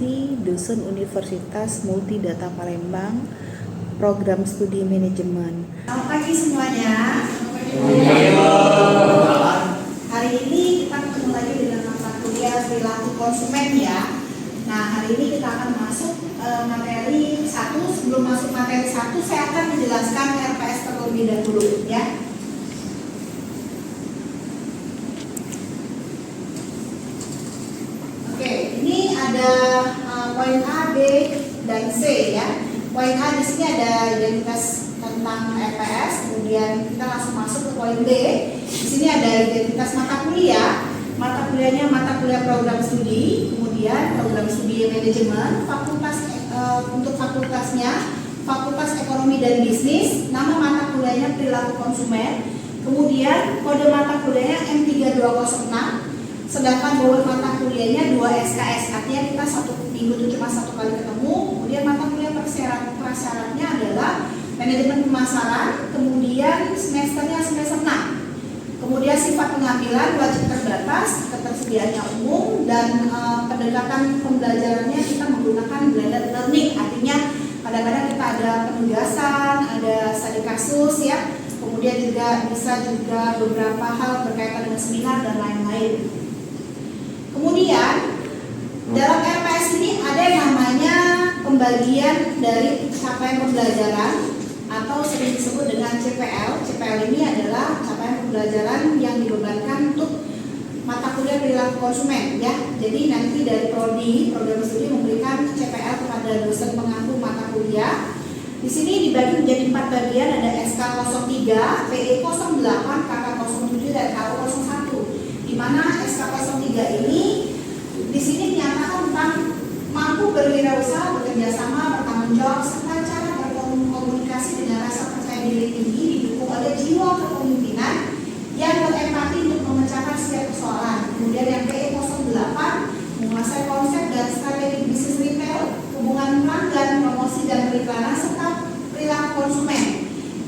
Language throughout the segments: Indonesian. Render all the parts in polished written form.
Susanti, dosen Universitas Multidata Palembang, program studi manajemen. Selamat pagi semuanya. Hari ini kita ketemu lagi dengan mata kuliah perilaku konsumen ya. Nah, hari ini kita akan masuk materi 1. Sebelum masuk materi 1, saya akan menjelaskan RPS terlebih dahulu ya. Oke, ini ada poin A, B, dan C ya. Poin A di sini ada identitas tentang RPS, kemudian kita langsung masuk ke poin B. Di sini ada identitas mata kuliah. Mata kuliahnya mata kuliah program studi, kemudian program studi manajemen, fakultas untuk fakultasnya Fakultas Ekonomi dan Bisnis, nama mata kuliahnya perilaku konsumen, kemudian kode mata kuliahnya M3206, sedangkan bobot mata kuliahnya 2 SKS, artinya kita satu minggu itu cuma satu kali ketemu. Kemudian mata kuliah prasyaratnya adalah manajemen pemasaran, kemudian semesternya semester 6. Kemudian sifat pengambilan wajib terbatas, ketersediaannya umum, dan pendekatan pembelajarannya kita menggunakan blended learning, artinya kadang-kadang kita ada penugasan, ada studi kasus ya, kemudian juga bisa juga beberapa hal berkaitan dengan seminar dan lain-lain. Kemudian dalam RPS ini ada yang namanya pembagian dari capaian pembelajaran atau sering disebut dengan CPL. CPL ini adalah capaian pembelajaran yang dibebankan untuk mata kuliah perilaku konsumen ya. Jadi nanti dari prodi program studi memberikan CPL kepada dosen pengampu mata kuliah. Di sini dibagi menjadi 4 bagian, ada SK03, PE08, KK07 dan KU01. Di mana SK03 ini di sini dinyatakan tentang mampu berwirausaha, bekerja sama, bertanggung jawab, serta cara berkomunikasi dengan rasa percaya diri tinggi, didukung oleh jiwa kepemimpinan yang berempati untuk memecahkan setiap persoalan. Kemudian yang PE08 menguasai konsep dan strategi bisnis retail, hubungan pelanggan, promosi dan periklanan serta perilaku konsumen.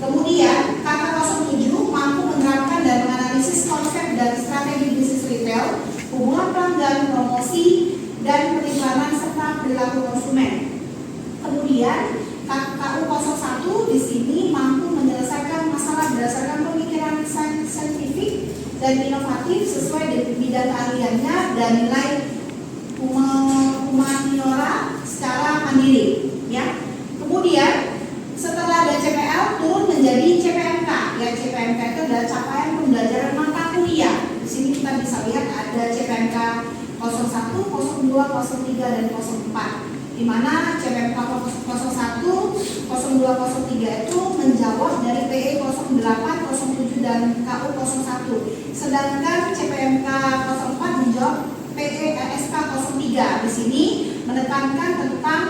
Kemudian KK07 mampu menerapkan dan menganalisis konsep dan strategi bisnis retail, hubungan pelanggan, promosi dan periklanan serta perilaku konsumen. Kemudian KU01 di sini mampu menyelesaikan masalah berdasarkan pemikiran saintifik dan inovatif sesuai dengan bidang keahliannya dan nilai humaniora secara mandiri ya. Kemudian setelah ada CPL turun menjadi CPMK. Ya, CPMK itu adalah capaian pembelajaran mata kuliah. Di sini kita bisa lihat ada CPMK 01, 02, 03 dan 04. Di mana CPMK 01, 02, 03 itu menjawab dari PE 08, 07 dan KU01. Sedangkan CPMK 04 menjawab PE SK 03. Di sini menekankan tentang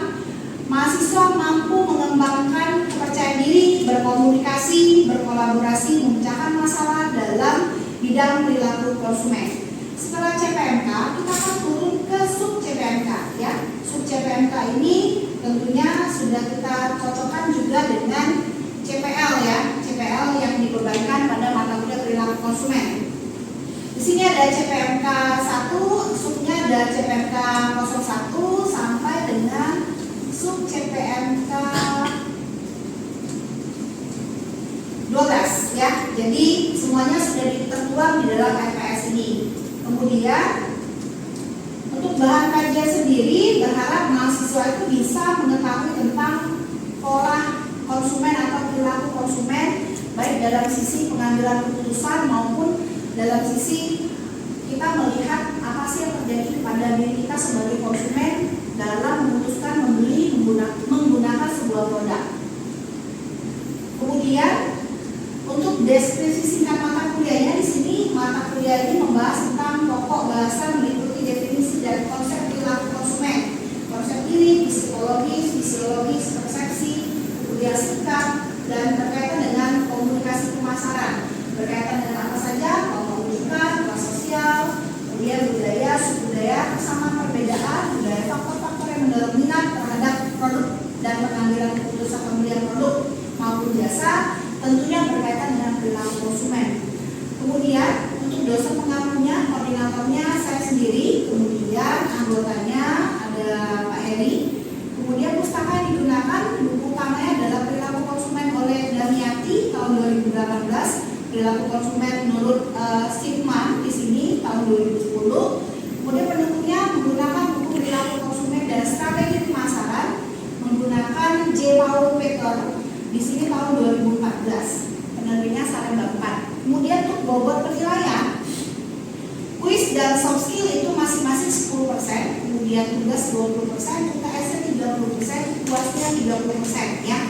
mahasiswa mampu mengembangkan kepercayaan diri, berkomunikasi, berkolaborasi, memecahkan masalah dalam bidang perilaku konsumen. Setelah CPMK, kita akan turun ke sub CPMK ya. Sub CPMK ini tentunya sudah kita cocokkan juga dengan CPL ya. CPL yang dibebankan pada mata kuliah perilaku konsumen. Di sini ada CPMK 1, subnya ada CPMK 01 sampai dengan sub CPMK 12 ya. Jadi semuanya sudah tertuang di dalam RPS ini. Kemudian untuk bahan kajian sendiri berharap mahasiswa itu bisa mengetahui tentang pola konsumen atau perilaku konsumen, baik dalam sisi pengambilan keputusan maupun dalam sisi kita melihat apa sih yang terjadi pada diri kita sebagai konsumen dalam memutuskan membeli menggunakan sebuah produk. Kemudian untuk deskripsi singkat mata kuliahnya, di sini mata kuliah ini membahas tentang pokok bahasa meliputi definisi dan konsep perilaku konsumen, konsep diri, psikologis, fisiologis, persepsi, kemudian sikap, dan berkaitan dengan komunikasi pemasaran, berkaitan dengan apa saja, penunjukan, kelas sosial, kemudian budaya, subbudaya, kesamaan perbedaan, budaya, faktor-faktor yang mendorong minat terhadap produk dan pengambilan keputusan pembelian produk maupun jasa, tentunya berkaitan dengan perilaku konsumen. Kemudian untuk dosen pengampunya, koordinatornya saya sendiri, kemudian anggotanya ada Pak perilaku konsumen menurut Sigman di sini tahun 2010. Kemudian pendukungnya menggunakan buku perilaku konsumen dan strategi pemasaran menggunakan J. Paul Becker di sini tahun 2014. Penerbitnya Salemba 4. Kemudian untuk bobot penilaian, kuis dan soft skill itu masing-masing 10%, kemudian tugas 20%, UTS-nya 30%, puasnya 30% ya.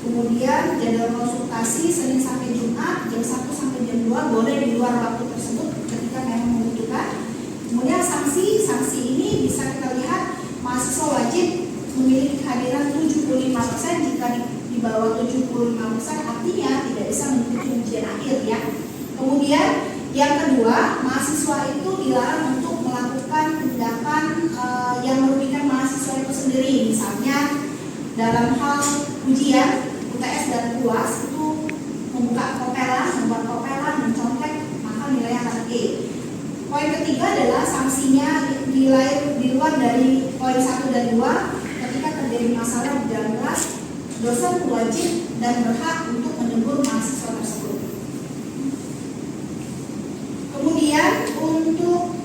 Kemudian jadwal konsultasi Senin sampai Jumat jam 1 sampai jam 2, boleh di luar waktu tersebut ketika memang membutuhkan. Kemudian sanksi ini bisa kita lihat mahasiswa wajib memiliki kehadiran 75%, jika di bawah 75% artinya tidak bisa mengikuti ujian akhir ya. Kemudian yang kedua, mahasiswa itu dilarang untuk melakukan tindakan yang merugikan mahasiswa itu sendiri. Misalnya dalam hal ujian, UTS dan UAS itu membuka kopelan, membuat kopelan, mencontek, maka nilainya akan E. Poin ketiga adalah sanksinya di luar dari poin 1 dan 2 ketika terjadi masalah di dalam kelas, dosen wajib dan berhak untuk menegur mahasiswa tersebut. Kemudian untuk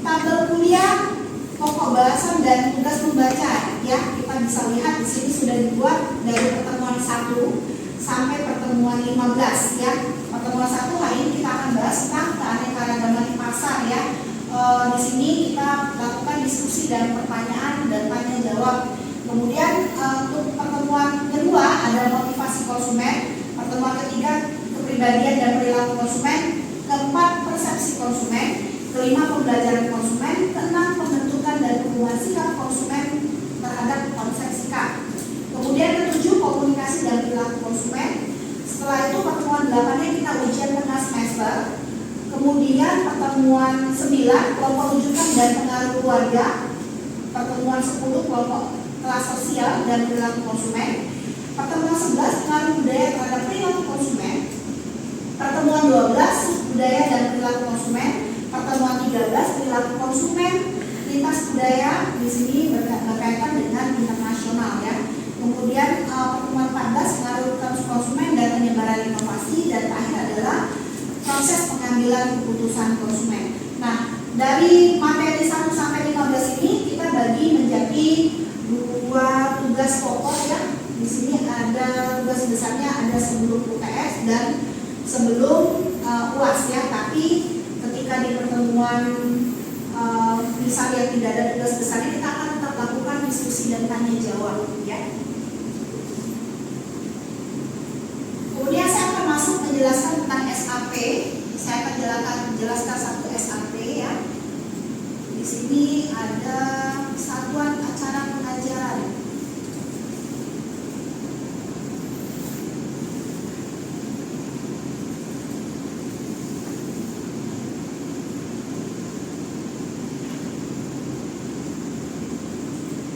tabel kuliah, pokok bahasan dan tugas membaca ya, kita bisa lihat di sini sudah dibuat dari pertemuan 1 sampai pertemuan 15 ya. Pertemuan 1 hari ini kita akan bahas tentang keanekaragaman di pasar ya. Di sini kita lakukan diskusi dan pertanyaan dan tanya jawab. Kemudian untuk pertemuan kedua ada motivasi konsumen, pertemuan ketiga kepribadian dan perilaku konsumen, keempat persepsi konsumen, kelima pembelajaran konsumen, keenam pembentukan dan hubungan sikap konsumen terhadap konsep sikap. Kemudian ketujuh komunikasi dan perilaku konsumen. Setelah itu pertemuan 8-nya kita ujian tengah semester. Kemudian pertemuan 9 kelompok rujukan dan pengaruh keluarga. Pertemuan 10 kelompok kelas sosial dan perilaku konsumen. Pertemuan 11 pengaruh budaya terhadap perilaku konsumen. Pertemuan 12 budaya dan perilaku konsumen. Pertemuan 13 perilaku konsumen lintas budaya, di sini berkaitan dengan internasional ya. Kemudian pertemuan 14 pengaruh konsumen dan penyebaran inovasi, dan terakhir adalah proses pengambilan keputusan konsumen. Nah, dari materi 1 sampai 15 ini kita bagi menjadi 2 tugas pokok ya. Di sini ada tugas besarnya, ada sebelum UTS dan sebelum UAS ya. Tapi ketika di pertemuan misal yang tidak ada tugas besarnya, kita akan tetap lakukan diskusi dan tanya jawab ya. Kemudian saya akan masuk menjelaskan tentang SAP. Saya akan jelaskan satu SAP ya. Di sini ada satuan acara pengajaran.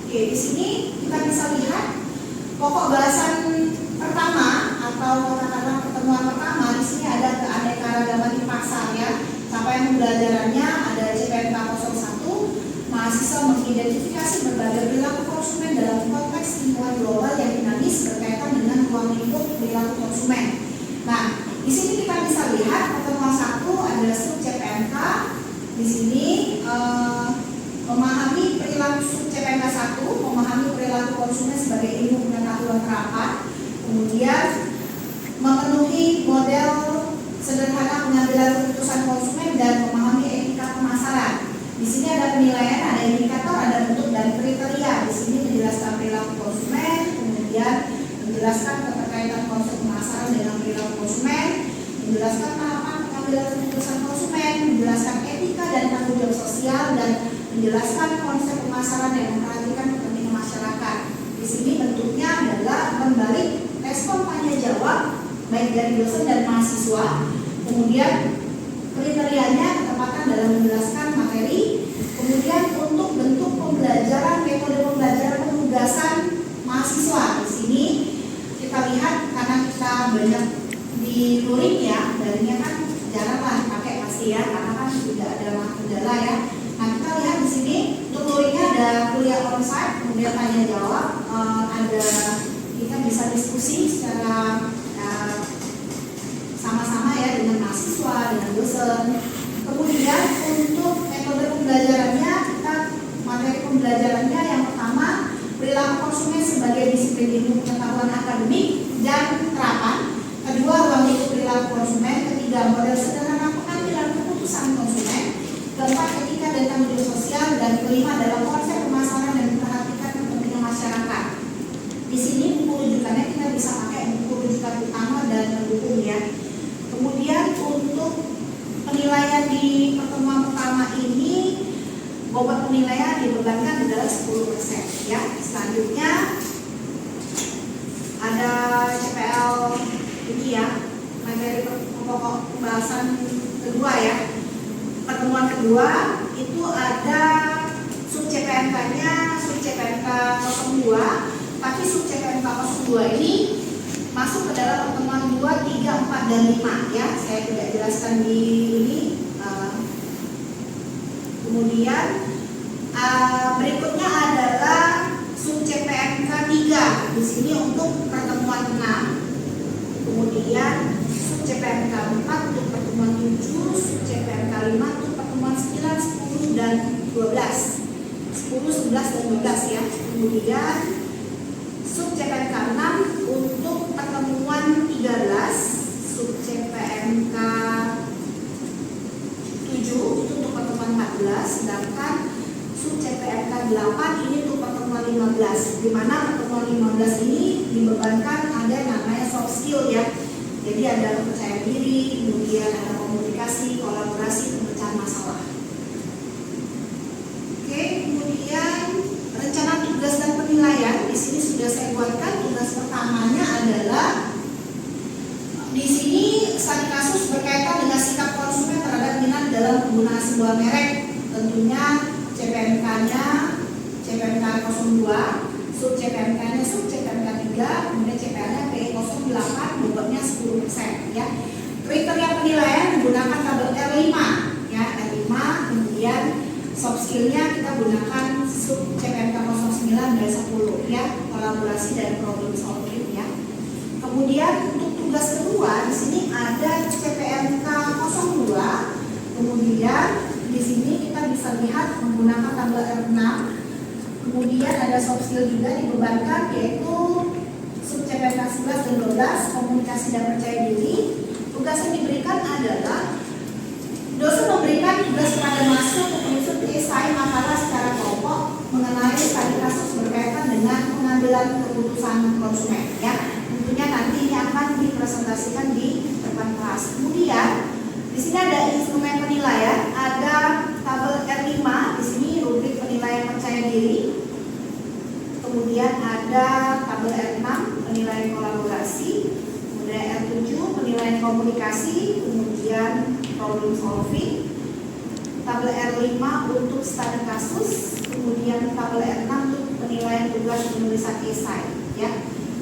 Oke, di sini kita bisa lihat pokok bahasan pertama atau katakanlah pertemuan pertama. Di sini ada keanekaragaman di pasar ya. Capaian pembelajarannya ada CPNK 01. Mahasiswa mengidentifikasi berbagai perilaku konsumen dalam konteks lingkungan global yang dinamis berkaitan dengan ruang lingkup perilaku konsumen. Nah, di sini kita bisa lihat pertemuan 1 ada sub CPNK. Di sini memahami perilaku sub CPNK 1, memahami perilaku konsumen sebagai ilmu pengetahuan terapan. Kemudian memenuhi model sederhana pengambilan keputusan konsumen dan memahami etika pemasaran. Di sini ada penilaian, ada indikator, ada bentuk dan kriteria. Di sini menjelaskan perilaku konsumen, kemudian menjelaskan keterkaitan konsep pemasaran dengan perilaku konsumen, menjelaskan tahapan pengambilan keputusan konsumen, menjelaskan etika dan tanggung jawab sosial, dan menjelaskan konsep pemasaran yang memperhatikan kepentingan masyarakat. Di sini bentuknya adalah membalik respon tanya jawab baik dari dosen dan mahasiswa. Kemudian kriterianya ketepatan dalam menjelaskan materi. Kemudian untuk bentuk pembelajaran, metode pembelajaran penugasan mahasiswa. Di sini kita lihat karena kita banyak di luring ya, darinya kan jaranglah dipakai pasti ya, karena kan tidak ada kendala ya. Nah, kita lihat di sini untuk luringnya ada kuliah onsite, kemudian tanya jawab, ada kita bisa diskusi secara sama-sama ya dengan keputusan konsumen. Keempat, etika dan tanggung jawab sosial. Dan kelima adalah konsep pemasaran dan memperhatikan kepentingan masyarakat. Di sini buku rujukannya kita bisa pakai buku rujukan utama dan pendukung ya. Kemudian untuk penilaian di pertemuan pertama ini, bobot penilaian dibebankan adalah 10% ya. Selanjutnya ada CPL ini ya, materi pokok pembahasan kedua ya. Pertemuan kedua itu ada sub CPNK-nya, sub CPNK 02, tapi sub CPNK 02 ini masuk ke dalam pertemuan 2, 3, 4, dan 5 ya. Saya tidak jelaskan di ini. Kemudian berikutnya adalah sub CPNK 3 di sini untuk pertemuan 6. Kemudian sub CPNK 4 untuk pertemuan 7, sub CPNK 5 untuk pertemuan 9, 10, dan 12. 10, 11, dan 12 ya. Kemudian sub CPNK 6 untuk pertemuan 13, sub CPNK 7 itu untuk pertemuan 14, sedangkan sub CPNK 8 ini untuk pertemuan 15, di mana pertemuan 15 ini dibebankan ada namanya soft skill ya. Jadi ada kepercayaan diri, kemudian ada komunikasi, kolaborasi, pemecahan masalah. Oke, kemudian rencana tugas dan penilaian di sini sudah saya buatkan. Tugas pertamanya adalah di sini studi kasus berkaitan dengan sikap konsumen terhadap minat dalam penggunaan sebuah merek. Tentunya CPNK-nya CPNK 02, sub CPNK-nya sub CPNK 3, kemudian CPNK P08, bobotnya 10% ya. Kriteria penilaian menggunakan tabel R5 ya, R5. Kemudian soft skill-nya kita gunakan sub CPNK 09 dari 10 ya, kolaborasi dan problem solving ya. Kemudian untuk tugas kedua di sini ada CPNK 02. Kemudian di sini kita bisa lihat menggunakan tabel R6. Kemudian ada soft skill juga dibebankan, yaitu sub CPNK 11 dan 12, komunikasi dan percaya diri. Tugas yang diberikan adalah dosen memberikan tugas kepada mahasiswa untuk menyusun esai makalah secara kelompok mengenai studi kasus berkaitan dengan pengambilan keputusan konsumen ya. Tentunya nanti ini akan dipresentasikan di depan kelas. Kemudian di sini ada instrumen penilaian, ada tabel R5, di sini rubrik penilaian percaya diri. Kemudian ada tabel R6 penilaian kolaborasi, kemudian R7 penilaian komunikasi, kemudian problem solving. Tabel R5 untuk studi kasus, kemudian tabel R6 untuk penilaian tugas penulisan esai ya.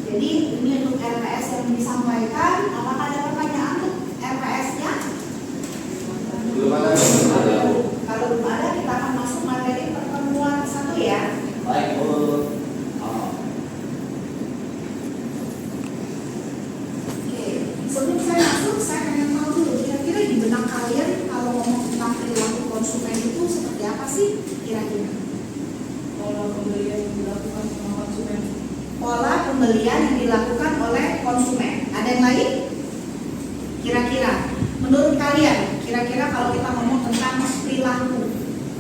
Jadi ini untuk RPS yang disampaikan. Apakah ada pertanyaan untuk RPS-nya? Belum ada. Kalau belum ada, kita akan masuk materi pertemuan 1 ya. Baik, Bu. Oke, sebelum saya masuk, saya pengen tahu dulu kira-kira di benak kalian kalau ngomong tentang perilaku konsumen itu seperti apa sih kira-kira? Pola pembelian yang dilakukan sama konsumen. Pola pembelian yang dilakukan oleh konsumen. Ada yang lain? Kira-kira, menurut kalian, kira-kira kalau kita ngomong tentang perilaku,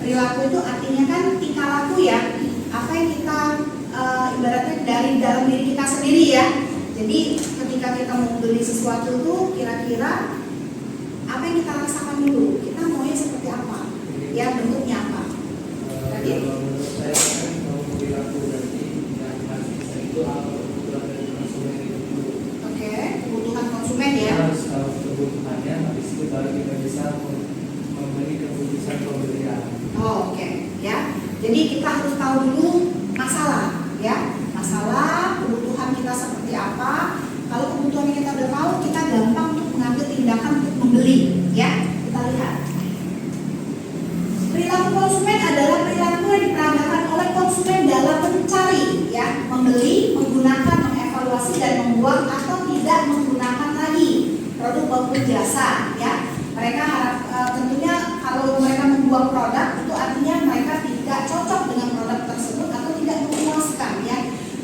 perilaku itu artinya kan tingkah laku ya. Apa yang kita ibaratnya dari dalam diri kita sendiri ya. Jadi ketika kita mau beli sesuatu itu kira-kira apa yang kita rasakan dulu? Kita maunya seperti apa? Ya, bentuknya apa? Tadi? Kalau menurut saya kan kalau perilaku berarti yang bisa itu apa kebutuhan dari konsumen itu dulu. Oke, kebutuhan konsumen ya. Harus tahu kebutuhannya, habis itu baru kita bisa memberi keputusan pembelian. Oh, oke ya. Jadi kita harus tahu dulu masalah ya. Masalah, kebutuhan kita seperti apa. Kalau kebutuhan kita udah tahu, kita gampang untuk mengambil tindakan untuk membeli ya. Kita lihat. Perilaku konsumen adalah perilaku yang diperagakan oleh konsumen dalam mencari ya, membeli, menggunakan, mengevaluasi dan membuang atau tidak menggunakan lagi produk maupun jasa ya. Mereka harap tentunya kalau mereka membuang produk itu artinya mereka tidak cocok dengan produk tersebut atau tidak memuaskan ya.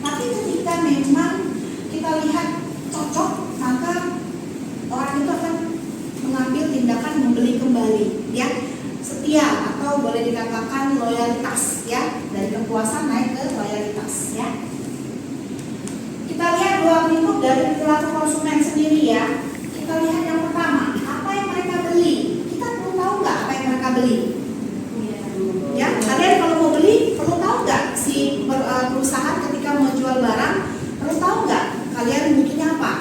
Tapi ketika memang kita lihat cocok, maka orang itu akan mengambil kembali, ya. Setia atau boleh dikatakan loyalitas, ya. Dari kepuasan naik ke loyalitas, ya. Kita lihat dua bentuk dari perilaku konsumen sendiri, ya. Kita lihat yang pertama, apa yang mereka beli. Kita perlu tahu nggak apa yang mereka beli? Ya, kalian kalau mau beli perlu tahu nggak si perusahaan ketika mau jual barang perlu tahu nggak kalian butuhnya apa?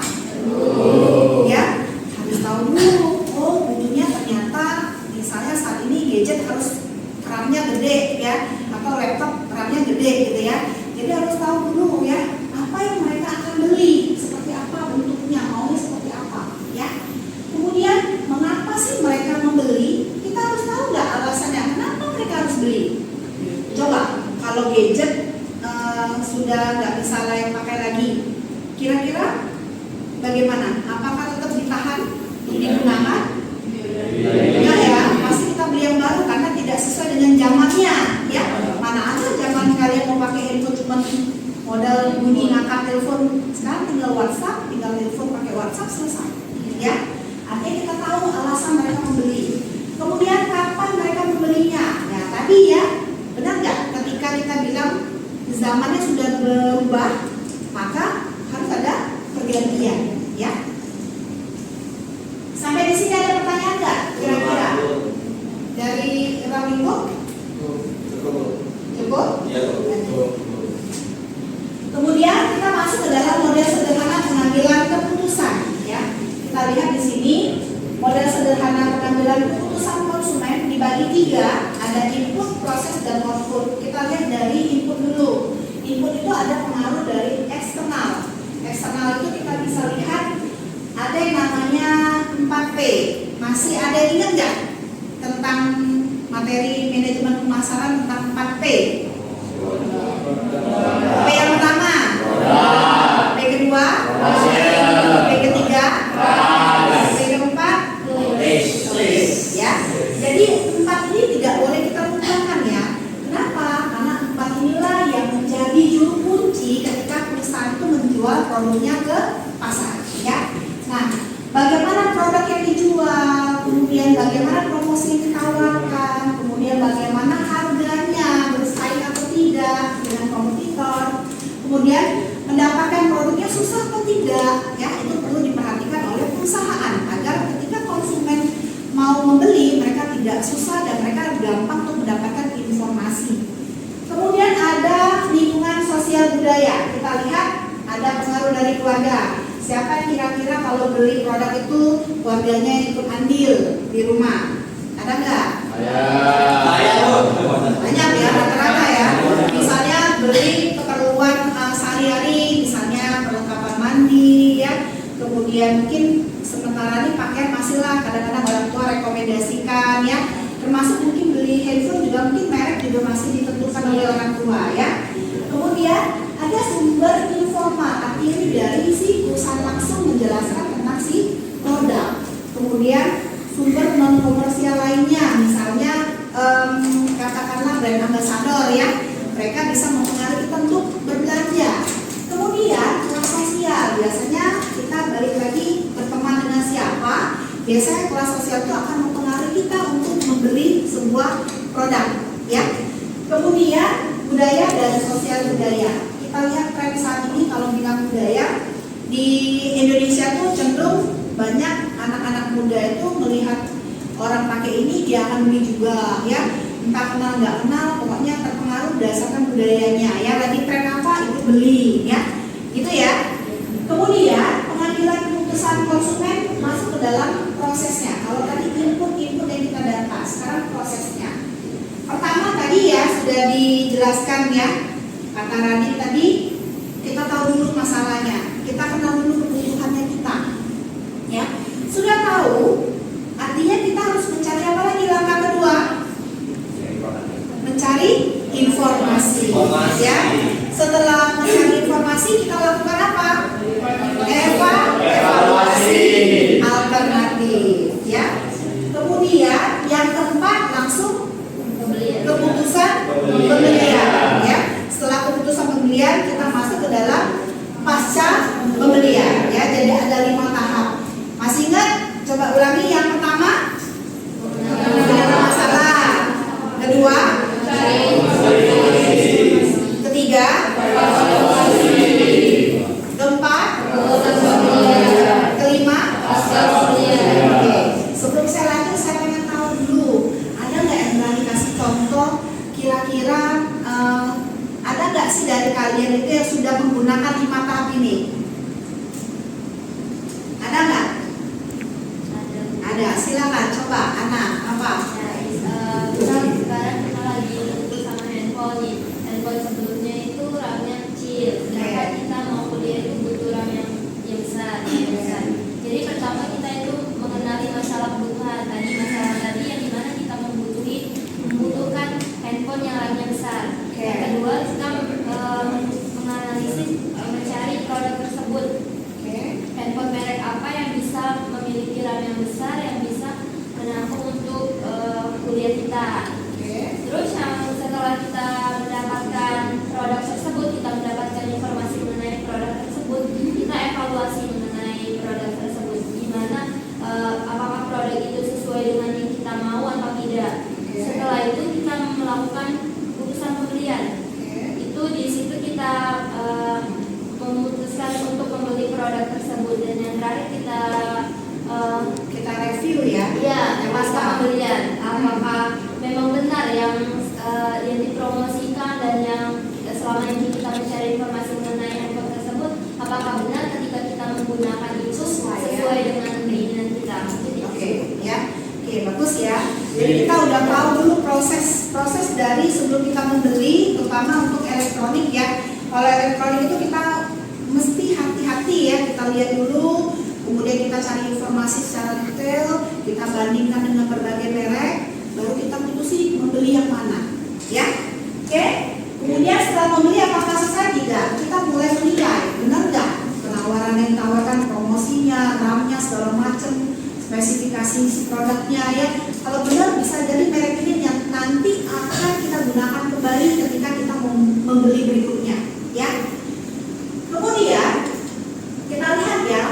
Ya, harus tahu dulu. Oh, butuhnya ternyata misalnya saat ini gadget harus RAM-nya gede, ya, atau laptop RAM-nya gede, gitu ya. Jadi harus tahu dulu, ya, apa yang mereka akan beli, seperti apa bentuknya, maunya seperti apa, ya. Kemudian mengapa sih mereka membeli? Kita harus tahu nggak alasannya kenapa mereka harus beli. Coba kalau gadget sudah nggak bisa layak pakai lagi, kira-kira bagaimana? Apakah tetap ditahan untuk digunakan? Enggak ya, pasti kita beli yang baru karena tidak sesuai dengan zamannya, ya. Mana ada zaman kalian mau pakai handphone cuma modal bunyi ngangkat telepon, sekarang tinggal WhatsApp, tinggal telepon pakai WhatsApp selesai, ya. Artinya kita tahu alasan mereka membeli. Kemudian kapan mereka membelinya? Ya tadi, ya, benar nggak? Ketika kita bilang zamannya sudah berubah, maka harus ada pergantian, ya. Sampai di sini ada pertanyaan nggak? Kira-kira dari Ramiko? Cukup? Kemudian kita masuk ke dalam model sederhana pengambilan keputusan, ya. Kita lihat di sini model sederhana pengambilan keputusan konsumen dibagi 3, ada input, proses, dan output. Kita lihat dari input dulu. Input itu ada pengaruh dari eksternal. Eksternal itu kita bisa lihat ada yang namanya 4P. Masih ada yang ingat nggak tentang materi manajemen pemasaran tentang 4P? P yang pertama, P kedua, P ketiga, P keempat, ya. Jadi 4 ini tidak boleh kita lupakan, ya. Kenapa? Karena 4 inilah yang menjadi juru kunci ketika perusahaan itu menjual produknya ke pasar, ya. Nah, bagaimana produk yang dijual, kemudian bagaimana promosi yang ditawarkan, kemudian bagaimana harganya, bersaing atau tidak dengan kompetitor, kemudian mendapatkan produknya susah atau tidak, ya, itu perlu diperhatikan oleh perusahaan agar ketika konsumen mau membeli mereka tidak susah dan mereka gampang untuk mendapatkan informasi. Kemudian ada lingkungan sosial budaya. Kita lihat ada pengaruh dari keluarga. Siapa yang kira-kira kalau beli produk itu keluarganya ikut andil di rumah? Ada nggak? Banyak ya, rata-rata ya. Misalnya beli keperluan sehari-hari, misalnya perlengkapan mandi, ya. Kemudian mungkin sementara ini pakaian masih lah kadang-kadang orang tua rekomendasikan, ya. Termasuk mungkin beli handphone juga mungkin merek juga masih ditentukan oleh orang tua, ya. Kemudian ada sumber informal, artinya dari si perusahaan langsung menjelaskan tentang si produk. Kemudian sumber non komersial lainnya, misalnya katakanlah brand ambassador, ya, mereka bisa mempengaruhi kita untuk berbelanja. Kemudian kelas sosial, biasanya kita balik lagi berteman dengan siapa. Biasanya kelas sosial itu akan mempengaruhi kita untuk membeli sebuah produk, ya. Kemudian budaya dan sosial budaya. Kita lihat tren saat ini kalau bilang budaya di Indonesia tuh cenderung banyak anak-anak muda itu melihat orang pakai ini dia akan beli juga, ya. Entah kenal nggak kenal, pokoknya terpengaruh berdasarkan budayanya, ya. Lagi tren apa itu beli, ya. Gitu ya. Kemudian pengambilan keputusan konsumen masuk ke dalam prosesnya. Kalau tadi input yang kita data, sekarang prosesnya. Pertama tadi ya sudah dijelaskan, ya. Kata Radit tadi, kita tahu dulu masalahnya, kita kenal dulu kebutuhannya kita, ya. Sudah tahu, artinya kita harus mencari apa lagi langkah kedua? Mencari informasi, ya. Setelah mencari informasi, kita lakukan apa? Evaluasi alternatif, ya. Kemudian yang keempat langsung keputusan pembelian, ya. Setelah keputusan pembelian kita yang dipromosikan dan yang selama ini kita mencari informasi mengenai handphone tersebut, apakah benar ketika kita menggunakan itu sesuai dengan keinginan kita? Oke, ya. Oke, bagus ya. Jadi kita udah tahu dulu proses dari sebelum kita membeli, terutama untuk elektronik ya. Kalau elektronik itu kita mesti hati-hati ya. Kita lihat dulu, kemudian kita cari informasi secara detail, kita bandingkan dengan berbagai merek, baru kita putusin membeli yang mana, ya. Oke. Kemudian setelah membeli apakah selesai? Tidak. Kita mulai menilai, benar nggak penawaran yang ditawarkan, promosinya, RAM-nya, segala macam, spesifikasi produknya ya. Kalau benar bisa jadi merek ini yang nanti akan kita gunakan kembali ketika kita membeli berikutnya, ya. Kemudian kita lihat ya,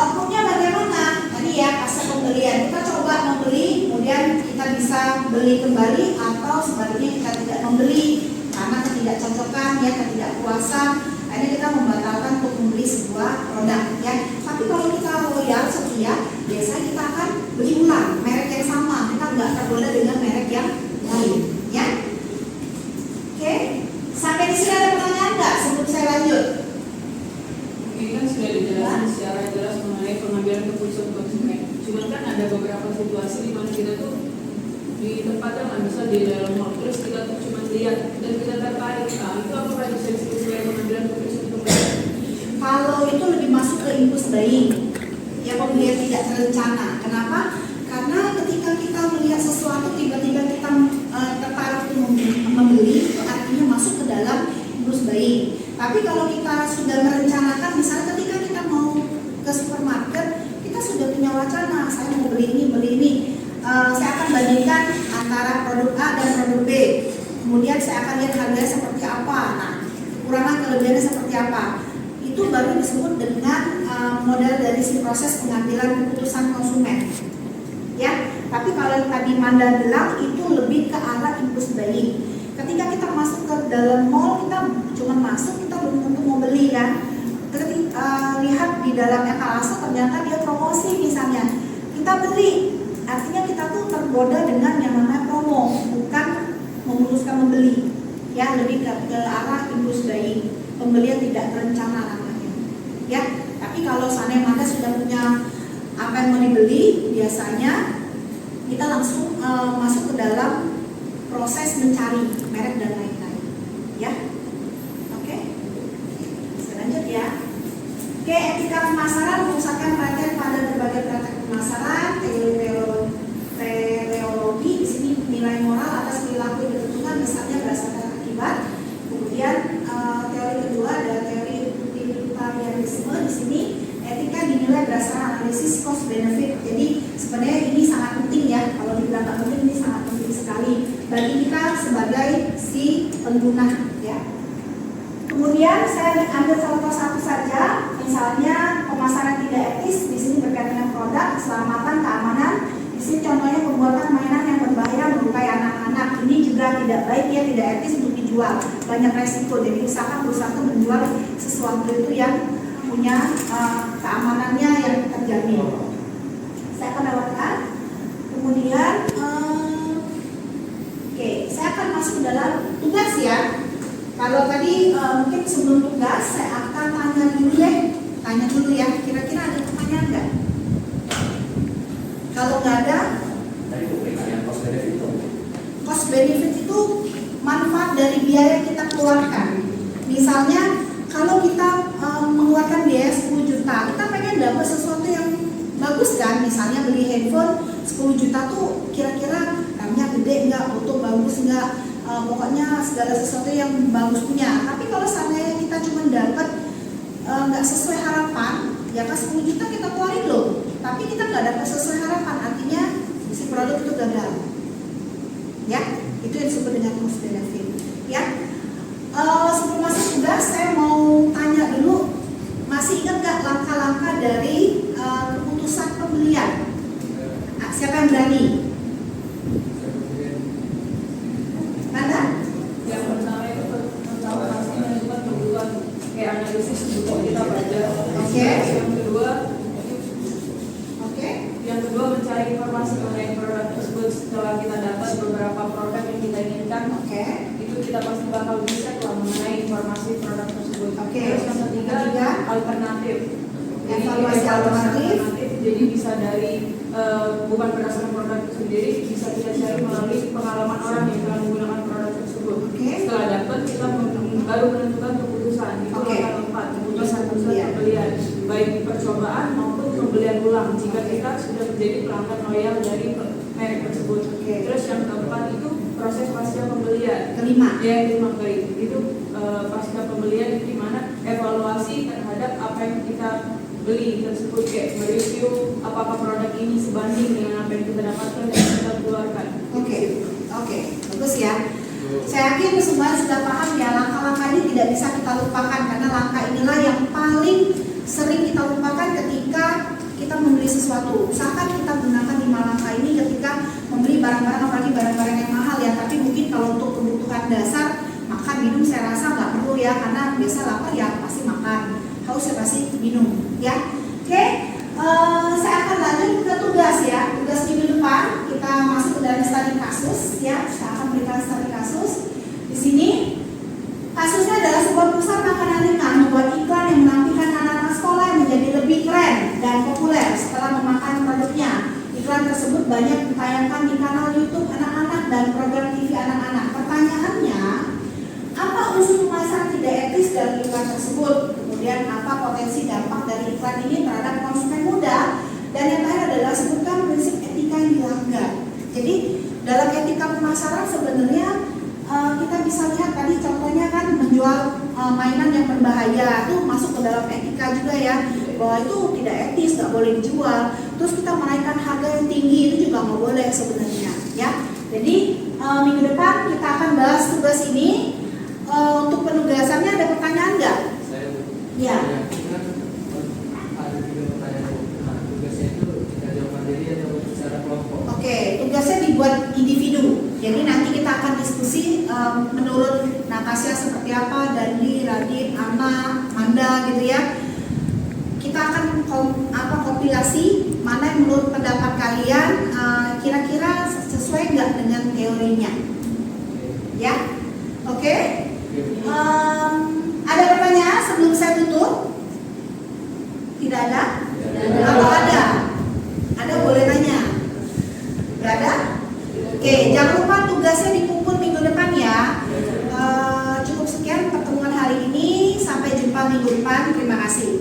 outputnya bagaimana. Tadi ya pasca pembelian kita coba membeli, kemudian kita bisa beli kembali atau sebaliknya kita tidak membeli karena ketidakcocokan ya, ketidakpuasan. Akhirnya kita membatalkan untuk membeli sebuah produk ya. Tapi kalau kita loyal, setia, biasanya kita akan beli ulang merek yang sama. Kita nggak tergoda dengan merek yang lain ya. Oke, sampai di sini ada pertanyaan nggak sebelum saya lanjut? Ini kan sudah dijelaskan secara jelas mengenai pengambilan keputusan konsumen. Cuman kan ada beberapa situasi di mana kita tuh di tempat yang nggak bisa di dalam mall, terus kita tuh cuma lihat dan kita tertarik. Nah, itu apakah bisa disebut sebagai pengambilan keputusan konsumen? Kalau itu lebih masuk ke impulse buying, ya pembelian tidak terencana. Kenapa? Karena ketika kita melihat sesuatu tiba-tiba kita tertarik untuk membeli, itu artinya masuk ke dalam impulse buying. Tapi kalau kita sudah merencanakan, misalnya ketika kita mau ke supermarket, kita sudah punya wacana, saya mau beli ini. Saya akan bandingkan antara produk A dan produk B. Kemudian saya akan lihat harganya seperti apa. Nah, kekurangan kelebihannya seperti apa. Itu baru disebut dengan model dari si proses pengambilan keputusan konsumen. Ya, tapi kalau yang tadi Manda bilang itu lebih ke arah impulse buying. Ketika kita masuk ke dalam mall, kita cuma masuk, kita belum tentu mau beli kan. Ketika lihat di dalam etalase ternyata dia promosi misalnya, kita beli. Artinya kita tuh tergoda dengan yang namanya promo, bukan memutuskan membeli. Ya, lebih ke arah impulse buying, pembelian tidak terencana namanya. Ya, tapi kalau seandainya Manda sudah punya apa yang mau dibeli, biasanya kita langsung masuk ke dalam proses mencari merek dan lain-lain. Ya, oke. Saya lanjut ya. Oke, etika pemasaran mengusahakan perhatian pada berbagai praktek pemasaran, teleologi di sini nilai moral atas perilaku yang ditentukan misalnya berdasarkan akibat. Kemudian teori kedua ada teori utilitarianisme. Di sini etika dinilai berdasarkan analisis cost benefit. Jadi sebenarnya ini sangat penting ya. Kalau dibilang nggak penting, ini sangat penting sekali bagi kita sebagai si pengguna ya. Kemudian saya ambil contoh satu saja, misalnya pemasaran tidak etis. Di sini berkaitan dengan produk, keselamatan, keamanan. Di sini contohnya pembuatan mainan yang berbahaya melukai anak-anak. Ini juga tidak baik ya, tidak etis untuk dijual. Banyak resiko. Jadi usahakan perusahaan menjual sesuatu itu yang punya keamanannya yang terjamin. Saya akan lewatkan. Kemudian, oke, saya akan masuk dalam tugas ya. Kalau tadi mungkin sebelum tugas saya akan tanya dulu ya, kira-kira ada pertanyaan nggak? Kalau nggak ada, cost benefit itu manfaat dari biaya yang kita keluarkan. Misalnya kalau kita mengeluarkan biaya 10 juta, kita pengen dapat sesuatu yang bagus kan? Misalnya beli handphone 10 juta tuh kira-kira RAM-nya gede nggak, foto bagus nggak? Pokoknya segala sesuatu yang bagus punya. Tapi kalau seandainya kita cuma dapat nggak sesuai harapan, ya kan 10 juta kita keluarin loh, tapi kita nggak dapat sesuai harapan, artinya si produk itu gagal. Ya, itu yang disebut dengan cost benefit. Ya, sebelum masuk tugas saya mau tanya dulu, masih ingat nggak langkah-langkah dari keputusan pembelian? Nah, siapa yang berani? Yang pertama itu menentukan kebutuhan kayak analisis kebutuhan kita baca. Oke. Yang kedua mencari informasi mengenai produk tersebut. Setelah kita dapat beberapa produk yang kita ingin kan. Oke. Itu kita pasti bakal bisa lah mengenai informasi produk tersebut. Oke. Terus yang ketiga, alternatif. Jadi Evaluasi alternatif. Jadi bisa dari bukan berdasarkan produk itu sendiri, bisa kita cari melalui pengalaman orang yang telah menggunakan produk tersebut. Oke. Setelah dapat, kita baru menentukan keputusan. Itu Oke. langkah keempat, keputusan Pembelian. pembelian, baik percobaan maupun pembelian ulang. Jika kita sudah menjadi pelanggan loyal dari merek tersebut. Oke. Terus yang keempat itu proses pasca pembelian. Kelima. Ya, kelima kali itu pasca pembelian itu di mana evaluasi terhadap apa yang kita beli tersebut, kayak mereview apakah produk ini sebanding dengan apa yang kita dapatkan dan kita keluarkan. Oke, bagus ya. Saya yakin semua sudah paham ya, langkah-langkah ini tidak bisa kita lupakan karena langkah inilah yang paling sering kita lupakan ketika kita membeli sesuatu. Usahakan kita gunakan 5 langkah ini ketika membeli barang-barang, apalagi barang-barang yang mahal ya. Tapi mungkin kalau untuk kebutuhan dasar, makan, minum saya rasa nggak perlu ya, karena biasa lapar ya pasti makan, haus ya pasti minum ya. Oke, saya akan lanjut ke tugas ya. Tugas minggu depan kita masuk ke dalam studi kasus ya. Saya akan berikan studi kasus. Di sini kasusnya adalah sebuah perusahaan makanan ringan membuat iklan yang menampilkan anak-anak sekolah yang menjadi lebih keren dan populer setelah memakan produknya. Iklan tersebut banyak ditayangkan di kanal YouTube anak-anak dan program TV anak-anak. Pertanyaannya, apa unsur pemasaran tidak etis dari iklan tersebut? Kemudian apa potensi dampak dari iklan ini terhadap konsumen muda? Dan yang terakhir adalah sebutkan prinsip etika yang dilanggar. Jadi dalam etika pemasaran sebenarnya kita bisa lihat tadi contohnya kan menjual mainan yang berbahaya itu masuk ke dalam etika juga ya, bahwa itu tidak etis, nggak boleh dijual. Terus kita menaikkan harga yang tinggi itu juga nggak boleh sebenarnya ya. Jadi minggu depan kita akan bahas tugas ini. Untuk penugasannya ada pertanyaan nggak? Ya. Ada juga pertanyaan. Nah, tugasnya itu kita jawab mandiri atau secara kelompok? Oke, tugasnya dibuat individu. Jadi nanti kita akan diskusi menurut Natasha seperti apa, Dandi, Radit, Ana, Manda gitu ya. Kita akan kompilasi mana yang menurut pendapat kalian kira-kira sesuai nggak dengan teorinya. Ya, oke. Ada pertanyaan sebelum saya tutup? Tidak ada? Kalau ada? Ada boleh nanya. Tidak ada? Oke, jangan lupa tugasnya dikumpul minggu depan ya. Cukup sekian pertemuan hari ini. Sampai jumpa minggu depan. Terima kasih.